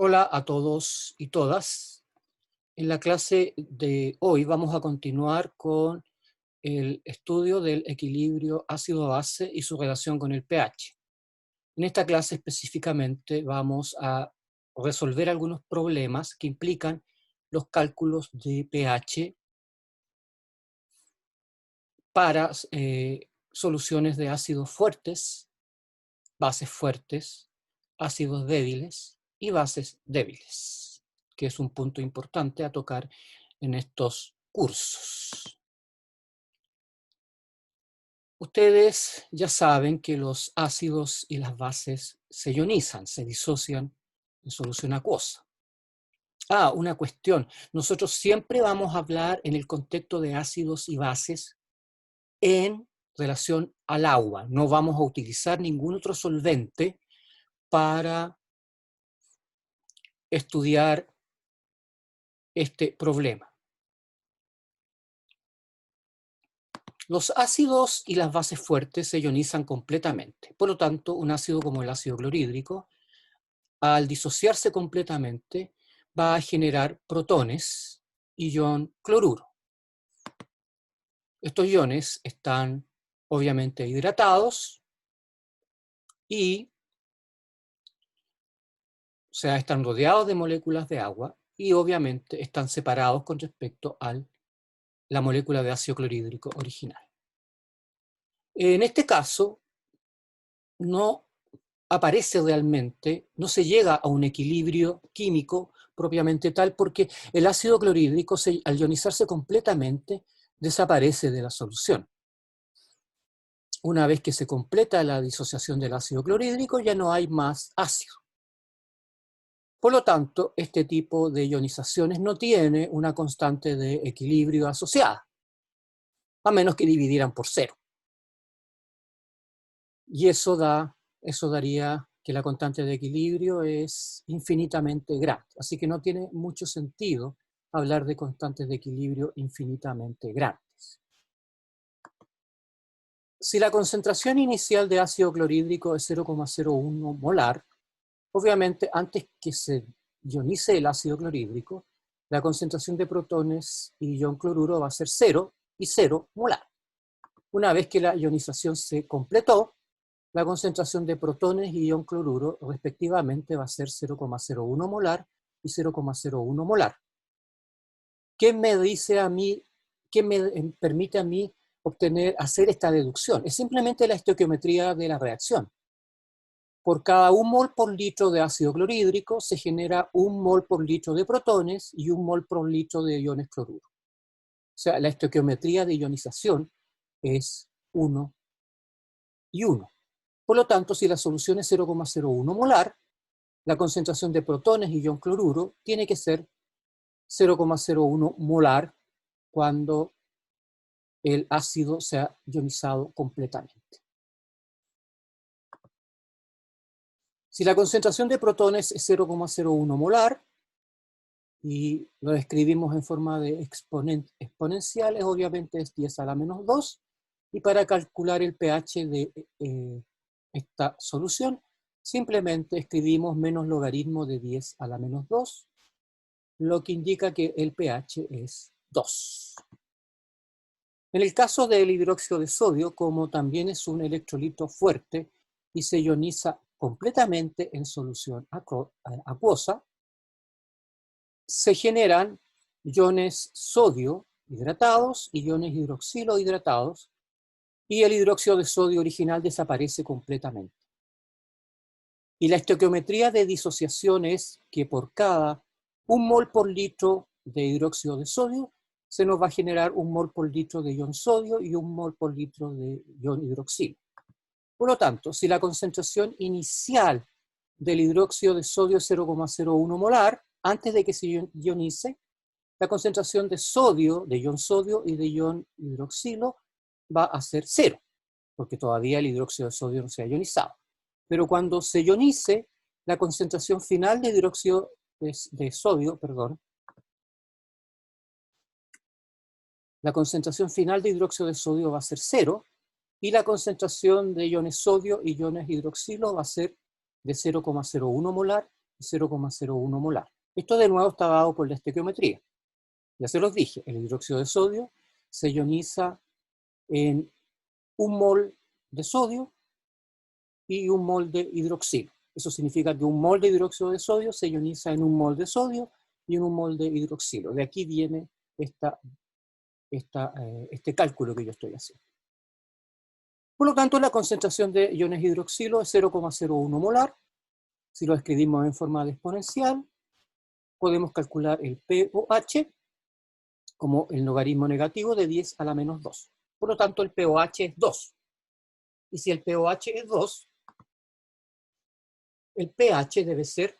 Hola a todos y todas. En la clase de hoy vamos a continuar con el estudio del equilibrio ácido-base y su relación con el pH. En esta clase específicamente vamos a resolver algunos problemas que implican los cálculos de pH para soluciones de ácidos fuertes, bases fuertes, ácidos débiles y bases débiles, que es un punto importante a tocar en estos cursos. Ustedes ya saben que los ácidos y las bases se ionizan, se disocian en solución acuosa. Una cuestión. Nosotros siempre vamos a hablar en el contexto de ácidos y bases en relación al agua. No vamos a utilizar ningún otro solvente para estudiar este problema. Los ácidos y las bases fuertes se ionizan completamente. Por lo tanto, un ácido como el ácido clorhídrico, al disociarse completamente, va a generar protones y ion cloruro. Estos iones están obviamente hidratados y están rodeados de moléculas de agua y obviamente están separados con respecto a la molécula de ácido clorhídrico original. En este caso, no aparece realmente, no se llega a un equilibrio químico propiamente tal, porque el ácido clorhídrico, al ionizarse completamente, desaparece de la solución. Una vez que se completa la disociación del ácido clorhídrico, ya no hay más ácido. Por lo tanto, este tipo de ionizaciones no tiene una constante de equilibrio asociada, a menos que dividieran por cero. Y eso daría que la constante de equilibrio es infinitamente grande. Así que no tiene mucho sentido hablar de constantes de equilibrio infinitamente grandes. Si la concentración inicial de ácido clorhídrico es 0,01 molar, obviamente antes que se ionice el ácido clorhídrico, la concentración de protones y ion cloruro va a ser 0 y 0 molar. Una vez que la ionización se completó, la concentración de protones y ion cloruro respectivamente va a ser 0,01 molar y 0,01 molar. ¿Qué me dice a mí, qué me permite a mí hacer esta deducción? Es simplemente la estequiometría de la reacción. Por cada 1 mol por litro de ácido clorhídrico se genera 1 mol por litro de protones y 1 mol por litro de iones cloruro. O sea, la estequiometría de ionización es 1 y 1. Por lo tanto, si la solución es 0,01 molar, la concentración de protones y ion cloruro tiene que ser 0,01 molar cuando el ácido se ha ionizado completamente. Si la concentración de protones es 0,01 molar, y lo escribimos en forma de exponenciales, obviamente es 10 a la menos 2, y para calcular el pH de esta solución, simplemente escribimos menos logaritmo de 10 a la menos 2, lo que indica que el pH es 2. En el caso del hidróxido de sodio, como también es un electrolito fuerte y se ioniza completamente en solución acuosa, se generan iones sodio hidratados y iones hidroxilo hidratados, y el hidróxido de sodio original desaparece completamente. Y la estequiometría de disociación es que por cada 1 mol por litro de hidróxido de sodio se nos va a generar 1 mol por litro de ion sodio y 1 mol por litro de ion hidroxilo. Por lo tanto, si la concentración inicial del hidróxido de sodio es 0,01 molar, antes de que se ionice, la concentración de sodio, de ion sodio y de ion hidroxilo va a ser 0, porque todavía el hidróxido de sodio no se ha ionizado. Pero cuando se ionice, la concentración final de hidróxido de sodio, la concentración final de hidróxido de sodio va a ser 0, y la concentración de iones sodio y iones hidroxilo va a ser de 0,01 molar y 0,01 molar. Esto de nuevo está dado por la estequiometría. Ya se los dije, el hidróxido de sodio se ioniza en 1 mol de sodio y 1 mol de hidroxilo. Eso significa que 1 mol de hidróxido de sodio se ioniza en 1 mol de sodio y en 1 mol de hidroxilo. De aquí viene este cálculo que yo estoy haciendo. Por lo tanto, la concentración de iones hidroxilo es 0,01 molar. Si lo escribimos en forma de exponencial, podemos calcular el pOH como el logaritmo negativo de 10 a la menos 2. Por lo tanto, el pOH es 2. Y si el pOH es 2, el pH debe ser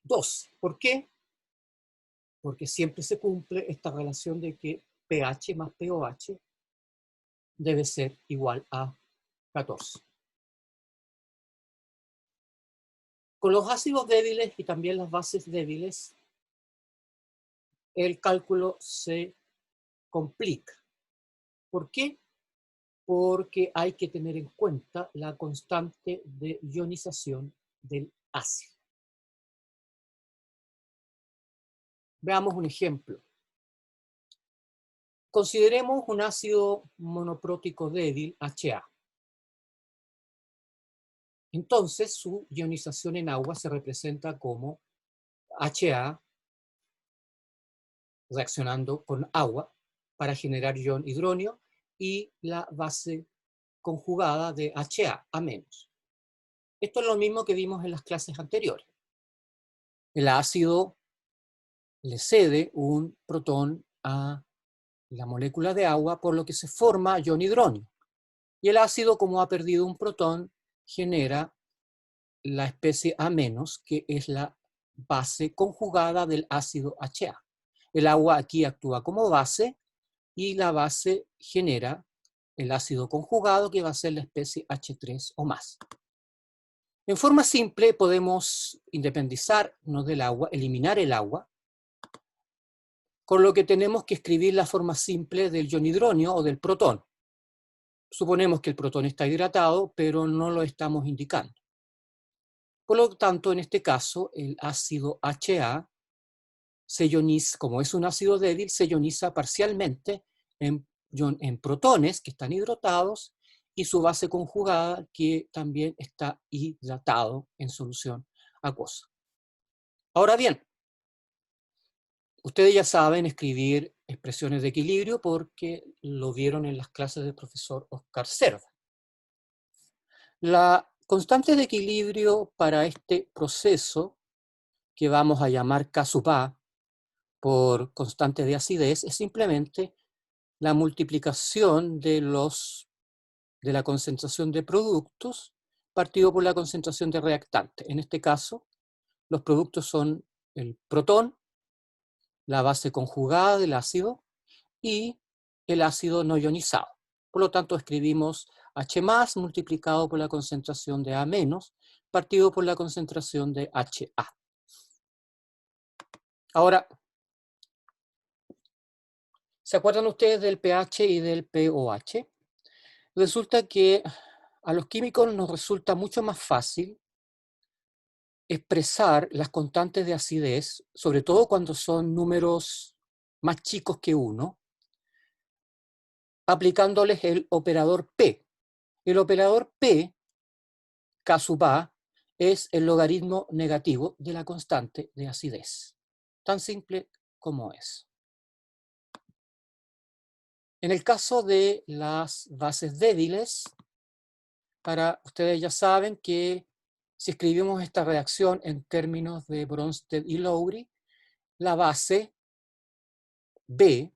2. ¿Por qué? Porque siempre se cumple esta relación de que pH más pOH debe ser igual a 14. Con los ácidos débiles y también las bases débiles, el cálculo se complica. ¿Por qué? Porque hay que tener en cuenta la constante de ionización del ácido. Veamos un ejemplo. Consideremos un ácido monoprótico débil, HA. Entonces, su ionización en agua se representa como HA reaccionando con agua para generar ion hidronio y la base conjugada de HA, A-. Esto es lo mismo que vimos en las clases anteriores. El ácido le cede un protón a la molécula de agua, por lo que se forma ion hidronio. Y el ácido, como ha perdido un protón, genera la especie A-, que es la base conjugada del ácido HA. El agua aquí actúa como base y la base genera el ácido conjugado, que va a ser la especie H3 o más. En forma simple podemos independizarnos del agua, eliminar el agua, con lo que tenemos que escribir la forma simple del ion hidronio o del protón. Suponemos que el protón está hidratado, pero no lo estamos indicando. Por lo tanto, en este caso, el ácido HA se ioniza, como es un ácido débil, se ioniza parcialmente en protones que están hidratados y su base conjugada que también está hidratado en solución acuosa. Ahora bien, ustedes ya saben escribir expresiones de equilibrio porque lo vieron en las clases del profesor Oscar Cerda. La constante de equilibrio para este proceso, que vamos a llamar K sub A por constante de acidez, es simplemente la multiplicación de la concentración de productos partido por la concentración de reactante. En este caso, los productos son el protón, la base conjugada del ácido y el ácido no ionizado. Por lo tanto, escribimos H+ multiplicado por la concentración de A- partido por la concentración de HA. Ahora, ¿se acuerdan ustedes del pH y del pOH? Resulta que a los químicos nos resulta mucho más fácil expresar las constantes de acidez, sobre todo cuando son números más chicos que 1, aplicándoles el operador P. El operador P, K sub A, es el logaritmo negativo de la constante de acidez. Tan simple como es. En el caso de las bases débiles, ustedes ya saben que si escribimos esta reacción en términos de Bronsted y Lowry, la base B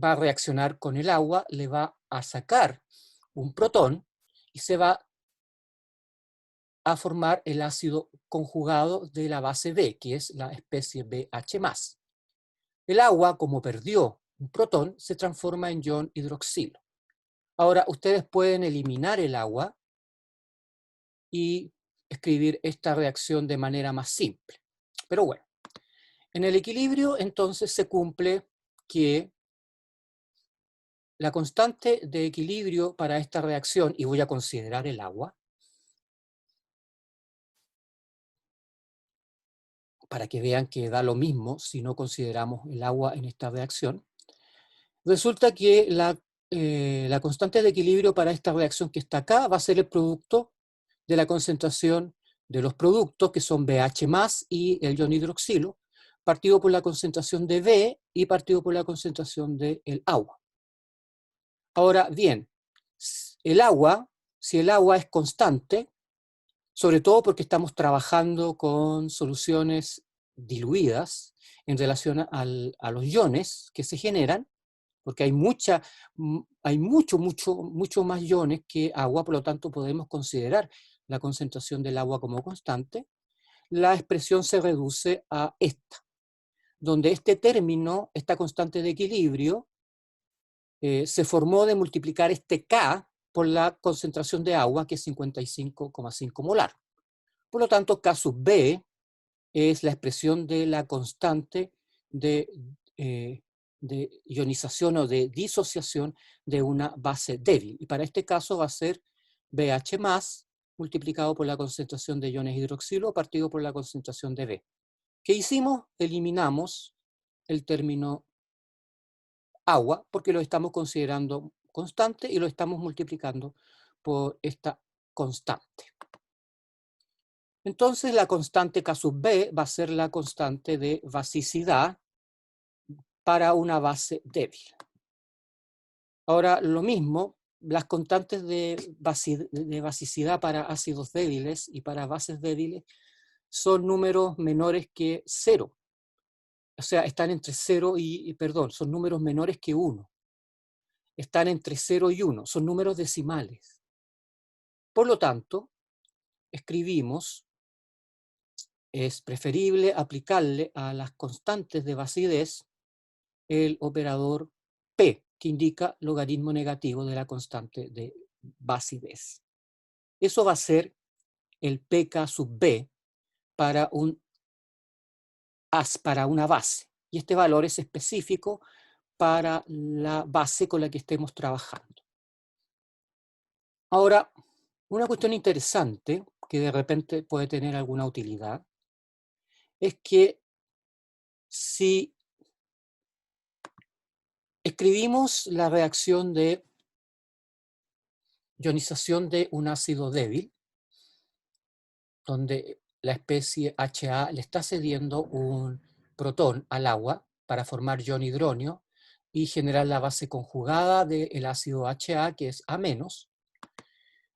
va a reaccionar con el agua, le va a sacar un protón y se va a formar el ácido conjugado de la base B, que es la especie BH+. El agua, como perdió un protón, se transforma en ion hidroxilo. Ahora, ustedes pueden eliminar el agua y escribir esta reacción de manera más simple. Pero bueno, en el equilibrio entonces se cumple que la constante de equilibrio para esta reacción, y voy a considerar el agua, para que vean que da lo mismo si no consideramos el agua en esta reacción, resulta que la constante de equilibrio para esta reacción que está acá va a ser el producto de la concentración de los productos, que son BH+, y el ion hidroxilo, partido por la concentración de B y partido por la concentración del agua. Ahora bien, el agua, si el agua es constante, sobre todo porque estamos trabajando con soluciones diluidas en relación a los iones que se generan, porque hay mucho más iones que agua, por lo tanto podemos considerar la concentración del agua como constante, la expresión se reduce a esta, donde este término, esta constante de equilibrio, se formó de multiplicar este K por la concentración de agua, que es 55,5 molar. Por lo tanto, K sub B es la expresión de la constante de ionización o de disociación de una base débil. Y para este caso va a ser BH+, multiplicado por la concentración de iones hidroxilo partido por la concentración de B. ¿Qué hicimos? Eliminamos el término agua, porque lo estamos considerando constante y lo estamos multiplicando por esta constante. Entonces la constante K sub B va a ser la constante de basicidad para una base débil. Ahora lo mismo, las constantes de basicidad para ácidos débiles y para bases débiles son números menores que 0. O sea, están entre 0 son números menores que 1. Están entre 0 y 1, son números decimales. Por lo tanto, escribimos, es preferible aplicarle a las constantes de basidez el operador P, que indica logaritmo negativo de la constante de basidez. Eso va a ser el pK sub B para una base. Y este valor es específico para la base con la que estemos trabajando. Ahora, una cuestión interesante que de repente puede tener alguna utilidad es que si escribimos la reacción de ionización de un ácido débil, donde la especie HA le está cediendo un protón al agua para formar ion hidronio y generar la base conjugada del ácido HA, que es A-,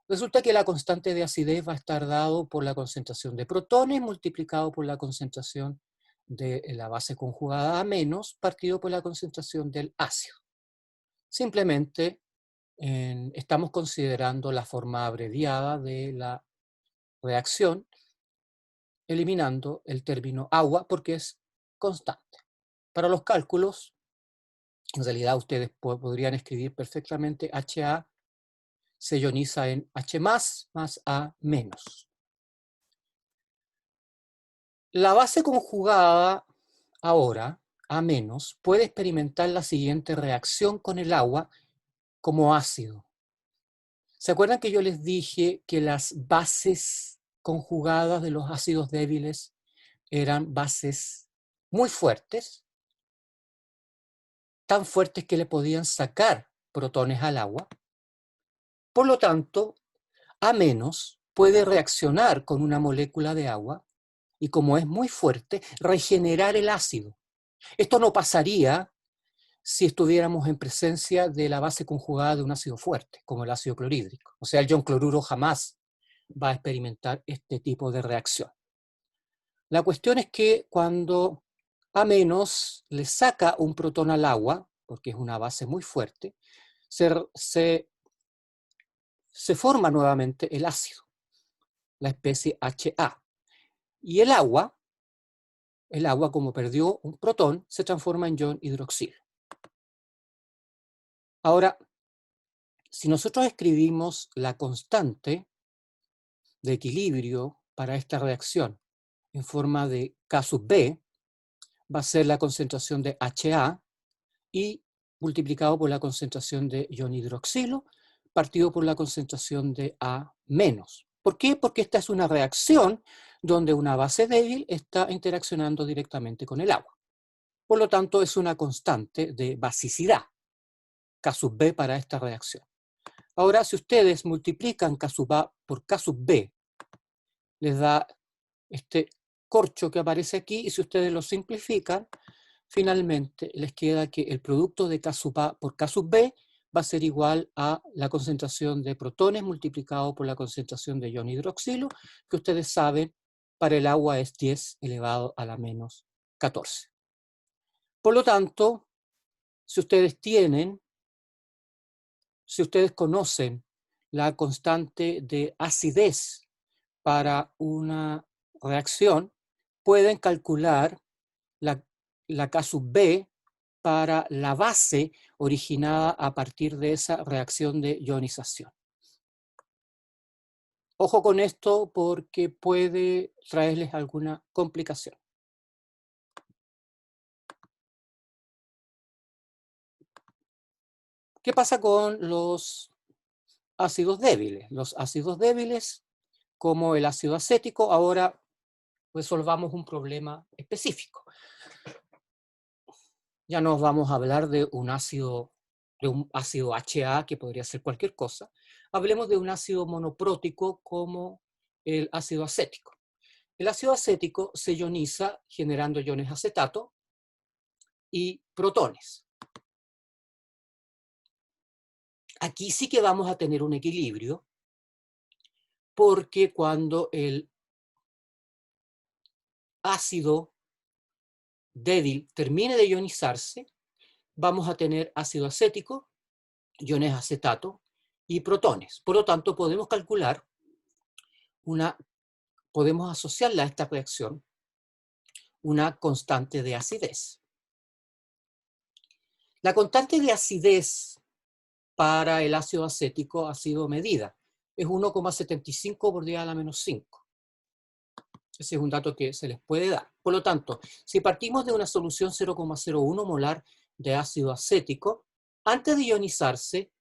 resulta que la constante de acidez va a estar dado por la concentración de protones multiplicado por la concentración de la base conjugada A-, partido por la concentración del ácido. Simplemente estamos considerando la forma abreviada de la reacción, eliminando el término agua porque es constante. Para los cálculos, en realidad ustedes podrían escribir perfectamente HA se ioniza en H+, más A-. La base conjugada ahora, A-, puede experimentar la siguiente reacción con el agua como ácido. ¿Se acuerdan que yo les dije que las bases conjugadas de los ácidos débiles eran bases muy fuertes? Tan fuertes que le podían sacar protones al agua. Por lo tanto, A- puede reaccionar con una molécula de agua y, como es muy fuerte, regenerar el ácido. Esto no pasaría si estuviéramos en presencia de la base conjugada de un ácido fuerte, como el ácido clorhídrico. O sea, el ion cloruro jamás va a experimentar este tipo de reacción. La cuestión es que cuando A- le saca un protón al agua, porque es una base muy fuerte, se forma nuevamente el ácido, la especie HA. Y el agua, como perdió un protón, se transforma en ion hidroxilo. Ahora, si nosotros escribimos la constante de equilibrio para esta reacción en forma de K sub B, va a ser la concentración de HA y multiplicado por la concentración de ion hidroxilo, partido por la concentración de A-. ¿Por qué? Porque esta es una reacción donde una base débil está interaccionando directamente con el agua. Por lo tanto, es una constante de basicidad, K sub B para esta reacción. Ahora, si ustedes multiplican K sub A por K sub B, les da este corcho que aparece aquí, y si ustedes lo simplifican, finalmente les queda que el producto de K sub A por K sub B va a ser igual a la concentración de protones multiplicado por la concentración de ion hidroxilo, que ustedes saben, para el agua es 10 elevado a la menos 14. Por lo tanto, si ustedes conocen la constante de acidez para una reacción, pueden calcular la K sub B para la base originada a partir de esa reacción de ionización. Ojo con esto porque puede traerles alguna complicación. ¿Qué pasa con los ácidos débiles? Los ácidos débiles, como el ácido acético, ahora resolvamos un problema específico. Ya no vamos a hablar de un ácido HA, que podría ser cualquier cosa. Hablemos de un ácido monoprótico como el ácido acético. El ácido acético se ioniza generando iones acetato y protones. Aquí sí que vamos a tener un equilibrio, porque cuando el ácido débil termine de ionizarse, vamos a tener ácido acético, iones acetato y protones. Por lo tanto, podemos calcular podemos asociarla a esta reacción una constante de acidez. La constante de acidez para el ácido acético ha sido medida. Es 1,75 por 10 a la menos 5. Ese es un dato que se les puede dar. Por lo tanto, si partimos de una solución 0,01 molar de ácido acético, antes de ionizarse,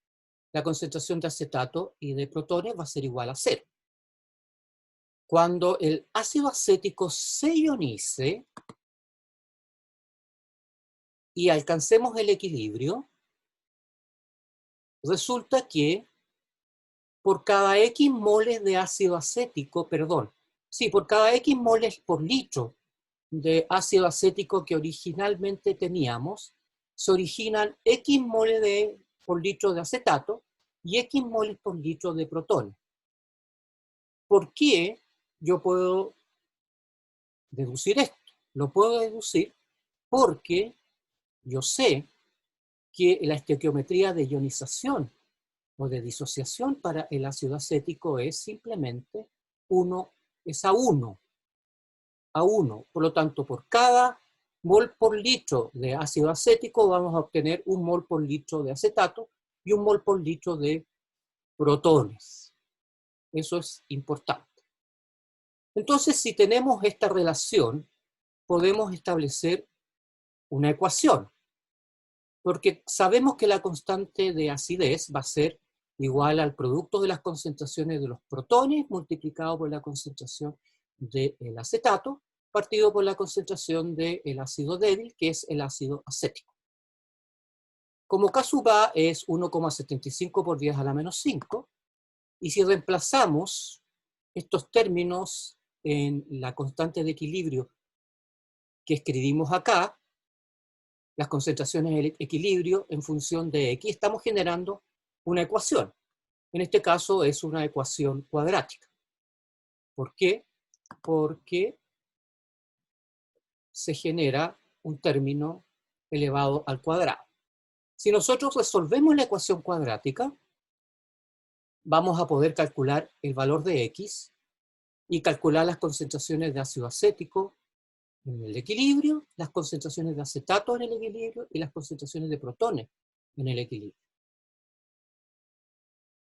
la concentración de acetato y de protones va a ser igual a 0. Cuando el ácido acético se ionice y alcancemos el equilibrio, resulta que por cada X moles de ácido acético, por cada X moles por litro de ácido acético que originalmente teníamos, se originan X moles por litro de acetato y X moles por litro de protones. ¿Por qué yo puedo deducir esto? Lo puedo deducir porque yo sé que la estequiometría de ionización o de disociación para el ácido acético es simplemente 1 es a 1. Por lo tanto, por cada mol por litro de ácido acético vamos a obtener 1 mol por litro de acetato y 1 mol por litro de protones. Eso es importante. Entonces, si tenemos esta relación, podemos establecer una ecuación, porque sabemos que la constante de acidez va a ser igual al producto de las concentraciones de los protones multiplicado por la concentración del acetato, partido por la concentración del ácido débil, que es el ácido acético. Como K sub A es 1,75 por 10 a la menos 5, y si reemplazamos estos términos en la constante de equilibrio que escribimos acá, las concentraciones del equilibrio en función de X, estamos generando una ecuación. En este caso es una ecuación cuadrática. ¿Por qué? Porque se genera un término elevado al cuadrado. Si nosotros resolvemos la ecuación cuadrática, vamos a poder calcular el valor de X y calcular las concentraciones de ácido acético en el equilibrio, las concentraciones de acetato en el equilibrio y las concentraciones de protones en el equilibrio.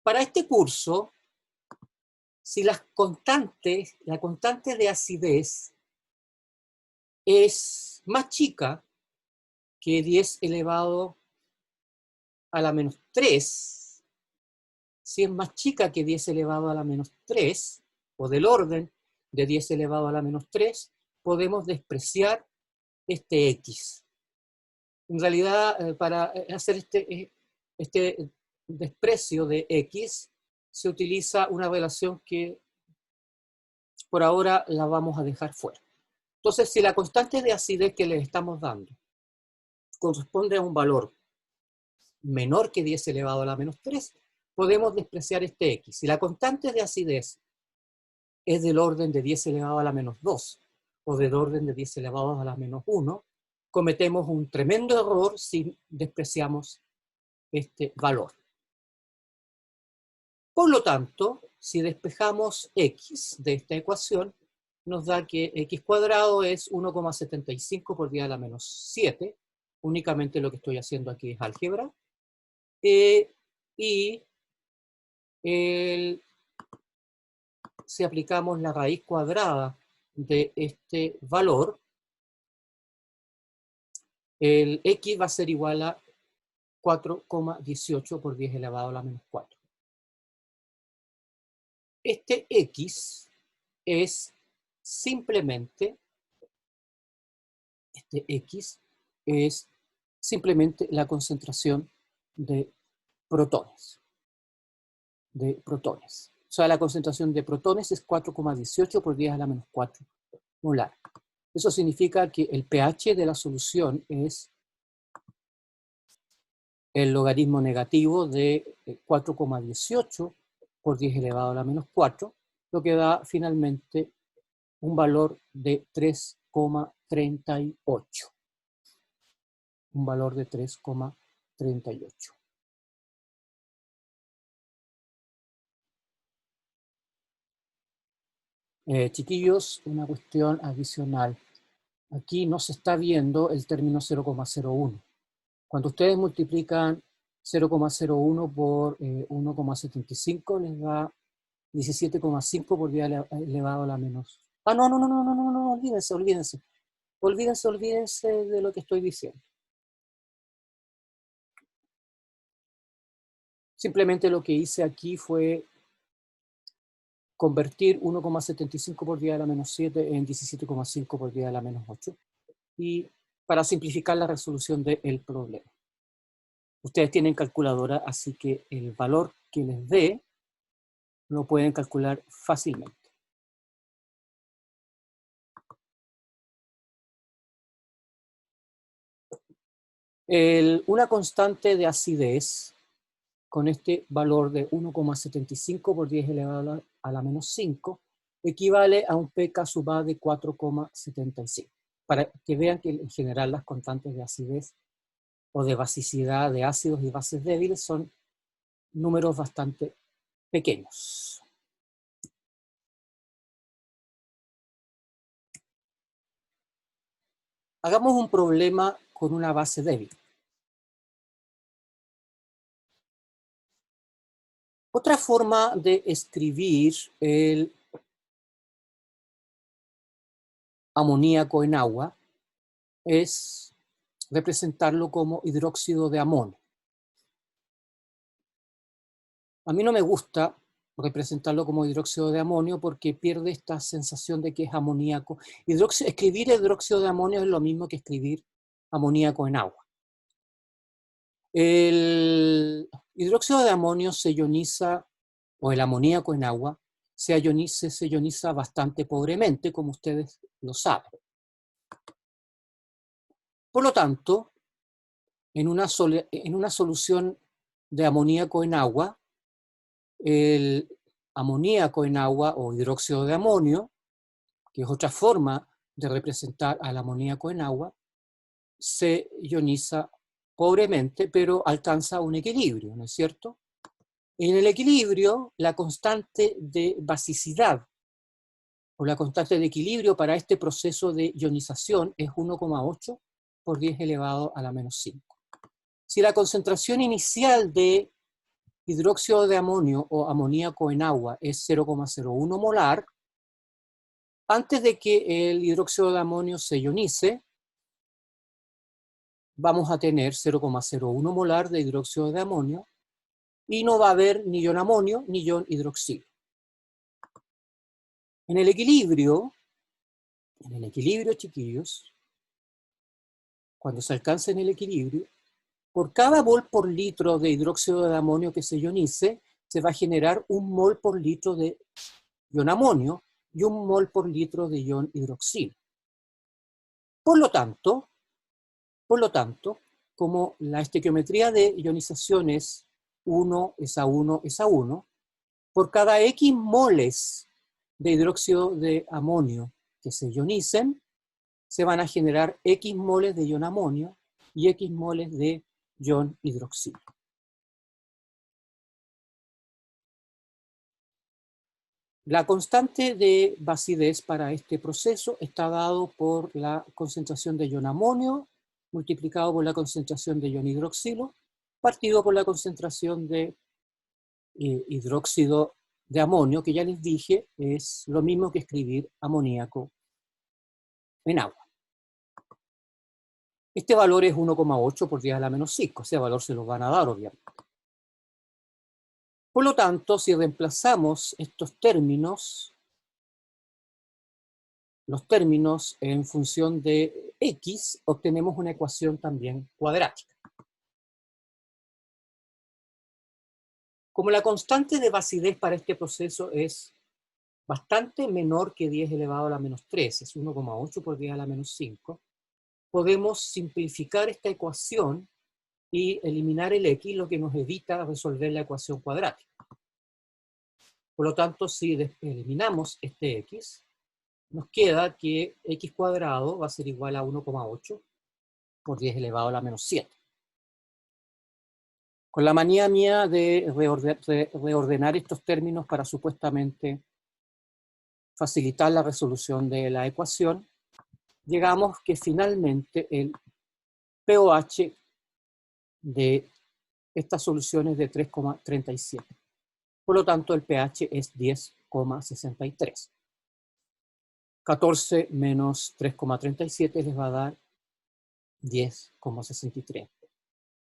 Para este curso, si la constante de acidez es más chica que 10 elevado a la menos 3, si es más chica que 10 elevado a la menos 3, o del orden de 10 elevado a la menos 3, podemos despreciar este X. En realidad, para hacer este desprecio de X, se utiliza una relación que por ahora la vamos a dejar fuera. Entonces, si la constante de acidez que le estamos dando corresponde a un valor menor que 10 elevado a la menos 3, podemos despreciar este X. Si la constante de acidez es del orden de 10 elevado a la menos 2 o del orden de 10 elevado a la menos 1, cometemos un tremendo error si despreciamos este valor. Por lo tanto, si despejamos X de esta ecuación, nos da que X cuadrado es 1,75 por 10 a la menos 7. Únicamente lo que estoy haciendo aquí es álgebra. Y si aplicamos la raíz cuadrada de este valor, el X va a ser igual a 4,18 por 10 elevado a la menos 4. Este X es simplemente, la concentración de protones. O sea, la concentración de protones es 4,18 por 10 a la menos 4 molar. Eso significa que el pH de la solución es el logaritmo negativo de 4,18 por 10 elevado a la menos 4, lo que da finalmente un valor de 3,38. Un valor de 3,38. Chiquillos, una cuestión adicional. Aquí no se está viendo el término 0,01. Cuando ustedes multiplican 0,01 por 1,75 les da 17,5 por 10 elevado a la menos. Ah, no, olvídense de lo que estoy diciendo. Simplemente lo que hice aquí fue convertir 1,75 por 10 a la menos 7 en 17,5 por 10 a la menos 8. Y para simplificar la resolución del problema. Ustedes tienen calculadora, así que el valor que les dé lo pueden calcular fácilmente. Una constante de acidez con este valor de 1,75 por 10 elevado a la menos 5 equivale a un pK sub A de 4,75. Para que vean que en general las constantes de acidez o de basicidad de ácidos y bases débiles son números bastante pequeños. Hagamos un problema con una base débil. Otra forma de escribir el amoníaco en agua es representarlo como hidróxido de amonio. A mí no me gusta representarlo como hidróxido de amonio porque pierde esta sensación de que es amoníaco. Escribir hidróxido de amonio es lo mismo que escribir amoníaco en agua. El hidróxido de amonio se ioniza, o el amoníaco en agua, se ioniza bastante pobremente, como ustedes lo saben. Por lo tanto, en una solución de amoníaco en agua, el amoníaco en agua o hidróxido de amonio, que es otra forma de representar al amoníaco en agua, se ioniza pobremente, pero alcanza un equilibrio, ¿no es cierto? En el equilibrio, la constante de basicidad o la constante de equilibrio para este proceso de ionización es 1,8 por 10 elevado a la menos 5. Si la concentración inicial de hidróxido de amonio o amoníaco en agua es 0,01 molar, antes de que el hidróxido de amonio se ionice, vamos a tener 0,01 molar de hidróxido de amonio y no va a haber ni ion amonio ni ion hidroxilo. En el equilibrio, chiquillos, cuando se alcance en el equilibrio, por cada mol por litro de hidróxido de amonio que se ionice, se va a generar 1 mol por litro de ion amonio y 1 mol por litro de ion hidroxilo. Por lo tanto, como la estequiometría de ionización es 1 es a 1 es a 1, por cada X moles de hidróxido de amonio que se ionicen, se van a generar X moles de ion amonio y X moles de ion hidroxilo. La constante de basidez para este proceso está dado por la concentración de ion amonio multiplicado por la concentración de ion hidroxilo partido por la concentración de hidróxido de amonio, que ya les dije es lo mismo que escribir amoníaco en agua. Este valor es 1,8 por 10 a la menos 5, ese valor se lo van a dar obviamente. Por lo tanto, si reemplazamos estos términos, los términos en función de x, obtenemos una ecuación también cuadrática. Como la constante de basidez para este proceso es bastante menor que 10 elevado a la menos 3, es 1,8 por 10 a la menos 5, podemos simplificar esta ecuación y eliminar el x, lo que nos evita resolver la ecuación cuadrática. Por lo tanto, si eliminamos este x, nos queda que x cuadrado va a ser igual a 1,8 por 10 elevado a la menos 7. Con la manía mía de reordenar estos términos para supuestamente facilitar la resolución de la ecuación, llegamos que finalmente el pOH de estas soluciones de 3,37. Por lo tanto, el pH es 10,63. 14 menos 3,37 les va a dar 10,63.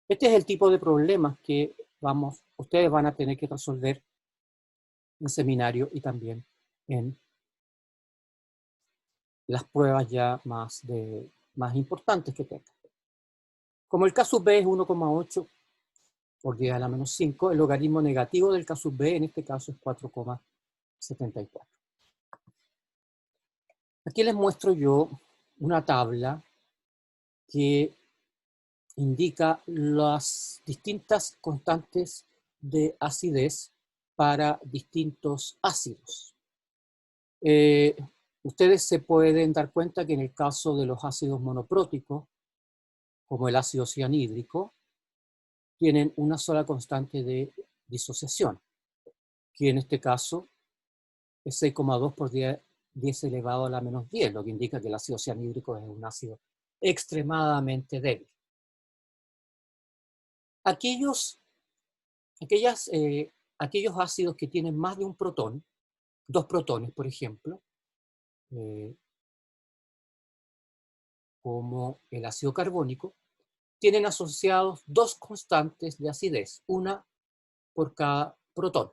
Este es el tipo de problemas que ustedes van a tener que resolver en seminario y también en las pruebas ya más importantes que tengan. Como el K sub B es 1,8 por 10 a la menos 5, el logaritmo negativo del K sub B en este caso es 4,74. Aquí les muestro yo una tabla que indica las distintas constantes de acidez para distintos ácidos. Ustedes se pueden dar cuenta que en el caso de los ácidos monopróticos, como el ácido cianhídrico, tienen una sola constante de disociación, que en este caso es 6,2 por 10 elevado a la menos 10, lo que indica que el ácido cianhídrico es un ácido extremadamente débil. Aquellos ácidos que tienen más de un protón, 2 protones, por ejemplo, como el ácido carbónico, tienen asociados 2 constantes de acidez, una por cada protón.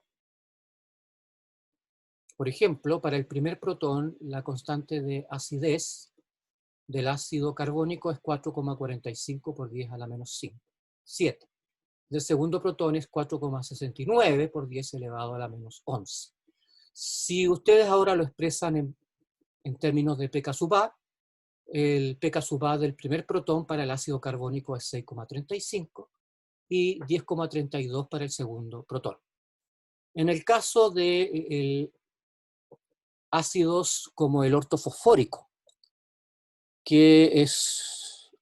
Por ejemplo, para el primer protón, la constante de acidez del ácido carbónico es 4,45 por 10 a la menos 7. Del segundo protón es 4,69 por 10 elevado a la menos 11. Si ustedes ahora lo expresan en términos de pK sub A, el pK sub A del primer protón para el ácido carbónico es 6,35 y 10,32 para el segundo protón. En el caso de ácidos como el ortofosfórico, que es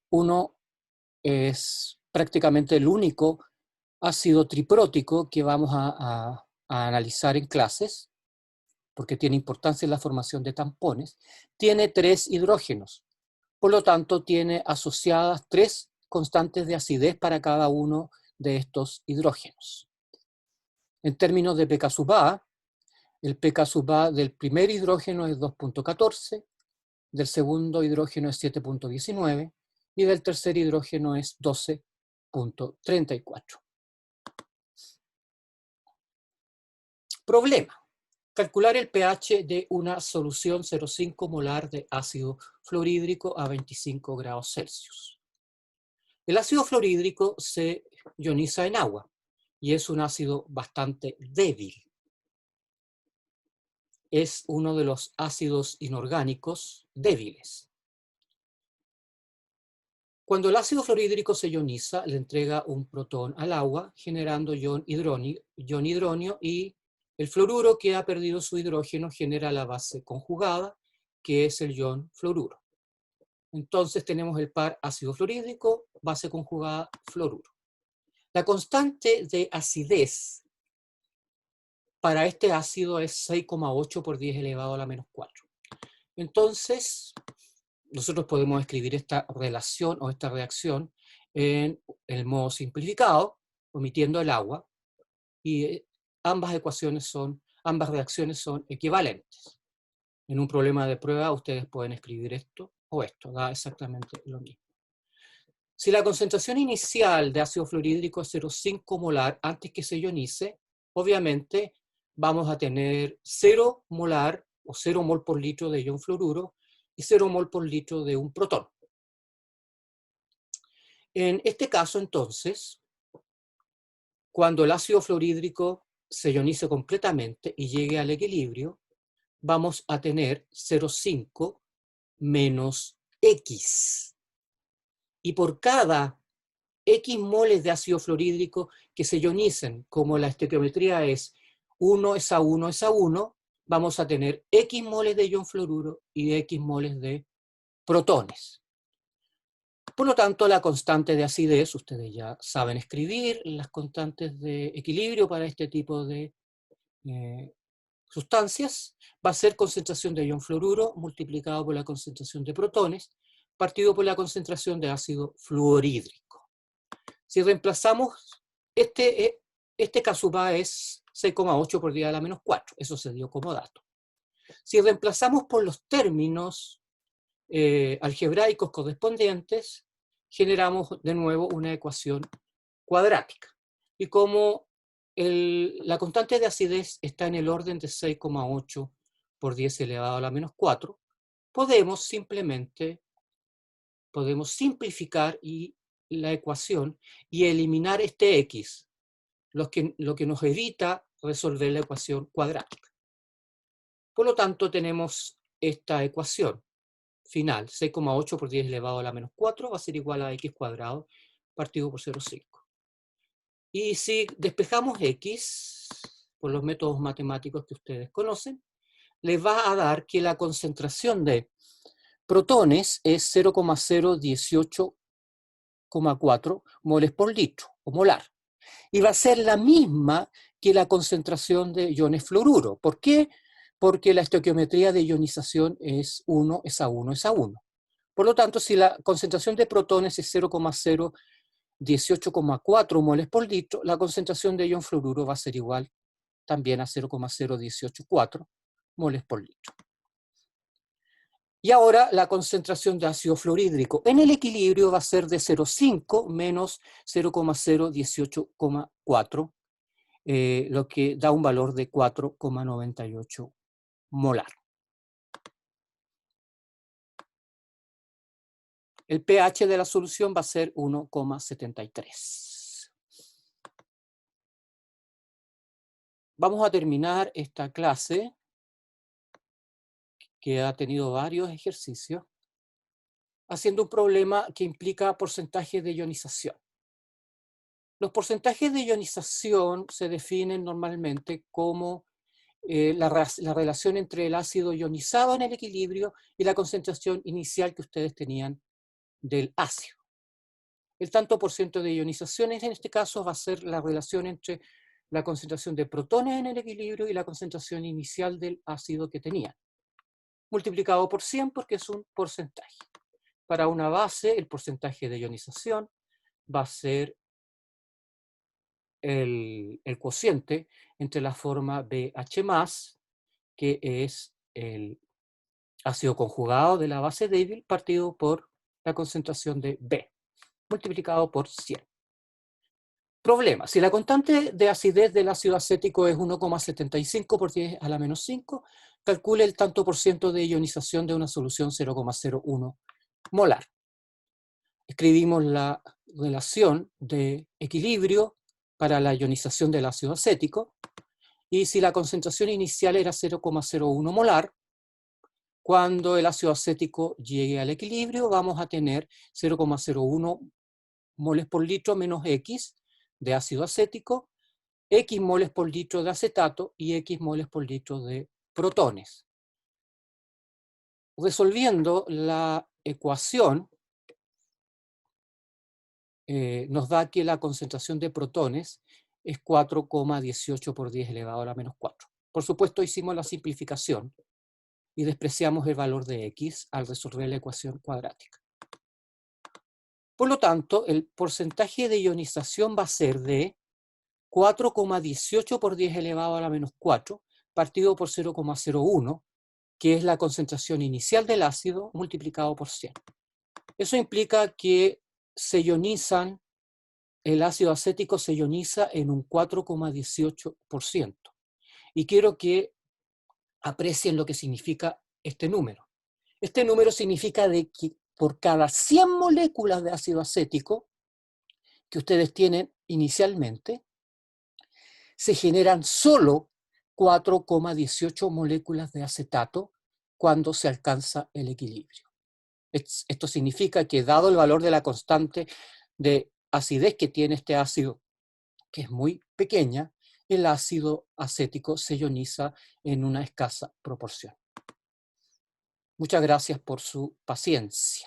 prácticamente el único ácido triprótico que vamos a analizar en clases, porque tiene importancia en la formación de tampones, tiene 3 hidrógenos. Por lo tanto, tiene asociadas 3 constantes de acidez para cada uno de estos hidrógenos. En términos de pK sub A, el pK sub A del primer hidrógeno es 2,14, del segundo hidrógeno es 7,19 y del tercer hidrógeno es 12,34. Problema. Calcular el pH de una solución 0,5 molar de ácido fluorhídrico a 25 grados Celsius. El ácido fluorhídrico se ioniza en agua y es un ácido bastante débil. Es uno de los ácidos inorgánicos débiles. Cuando el ácido fluorhídrico se ioniza, le entrega un protón al agua, generando ion hidronio, y el fluoruro, que ha perdido su hidrógeno, genera la base conjugada, que es el ion fluoruro. Entonces tenemos el par ácido fluorhídrico, base conjugada, fluoruro. La constante de acidez para este ácido es 6,8 por 10 elevado a la menos 4. Entonces, nosotros podemos escribir esta relación o esta reacción en el modo simplificado, omitiendo el agua, y ambas reacciones son equivalentes. En un problema de prueba ustedes pueden escribir esto o esto, da exactamente lo mismo. Si la concentración inicial de ácido fluorhídrico es 0,5 molar antes que se ionice, obviamente vamos a tener 0 molar o 0 mol por litro de ion fluoruro y 0 mol por litro de un protón. En este caso, entonces, cuando el ácido fluorhídrico se ionice completamente y llegue al equilibrio, vamos a tener 0,5 menos X. Y por cada X moles de ácido fluorhídrico que se ionicen, como la estequiometría es 1 es a 1 es a 1, vamos a tener X moles de ion fluoruro y X moles de protones. Por lo tanto, la constante de acidez, ustedes ya saben escribir las constantes de equilibrio para este tipo de sustancias, va a ser concentración de ion fluoruro multiplicado por la concentración de protones, partido por la concentración de ácido fluorhídrico. Si reemplazamos, este K es 6,8 por 10 a la menos 4, eso se dio como dato. Si reemplazamos por los términos algebraicos correspondientes, generamos de nuevo una ecuación cuadrática. Y como la constante de acidez está en el orden de 6,8 por 10 elevado a la menos 4, podemos simplificar la ecuación y eliminar este X, lo que nos evita resolver la ecuación cuadrática. Por lo tanto, tenemos esta ecuación final, 6,8 por 10 elevado a la menos 4 va a ser igual a X cuadrado partido por 0,5. Y si despejamos X por los métodos matemáticos que ustedes conocen, les va a dar que la concentración de protones es 0,018,4 moles por litro, o molar. Y va a ser la misma que la concentración de iones fluoruro. ¿Por qué? Porque la estequiometría de ionización es 1 es a 1 es a 1. Por lo tanto, si la concentración de protones es 0,018,4 moles por litro, la concentración de ion fluoruro va a ser igual también a 0,0184 moles por litro. Y ahora la concentración de ácido fluorhídrico en el equilibrio va a ser de 0,5 menos 0,018,4, lo que da un valor de 4,98 molar. El pH de la solución va a ser 1,73. Vamos a terminar esta clase, que ha tenido varios ejercicios, haciendo un problema que implica porcentajes de ionización. Los porcentajes de ionización se definen normalmente como la relación entre el ácido ionizado en el equilibrio y la concentración inicial que ustedes tenían del ácido. El tanto por ciento de ionizaciones en este caso va a ser la relación entre la concentración de protones en el equilibrio y la concentración inicial del ácido que tenían, multiplicado por 100 porque es un porcentaje. Para una base, el porcentaje de ionización va a ser el cociente entre la forma BH+, que es el ácido conjugado de la base débil, partido por la concentración de B, multiplicado por 100. Problema. Si la constante de acidez del ácido acético es 1,75 por 10 a la menos 5, calcule el tanto por ciento de ionización de una solución 0,01 molar. Escribimos la relación de equilibrio para la ionización del ácido acético, y si la concentración inicial era 0,01 molar, cuando el ácido acético llegue al equilibrio vamos a tener 0,01 moles por litro menos X de ácido acético, X moles por litro de acetato y X moles por litro de protones. Resolviendo la ecuación, nos da que la concentración de protones es 4,18 por 10 elevado a la menos 4. Por supuesto, hicimos la simplificación y despreciamos el valor de X al resolver la ecuación cuadrática. Por lo tanto, el porcentaje de ionización va a ser de 4,18 por 10 elevado a la menos 4, partido por 0,01, que es la concentración inicial del ácido, multiplicado por 100. Eso implica que el ácido acético se ioniza en un 4,18%. Y quiero que aprecien lo que significa este número. Este número significa de que por cada 100 moléculas de ácido acético que ustedes tienen inicialmente, se generan solo 4,18 moléculas de acetato cuando se alcanza el equilibrio. Esto significa que, dado el valor de la constante de acidez que tiene este ácido, que es muy pequeña, el ácido acético se ioniza en una escasa proporción. Muchas gracias por su paciencia.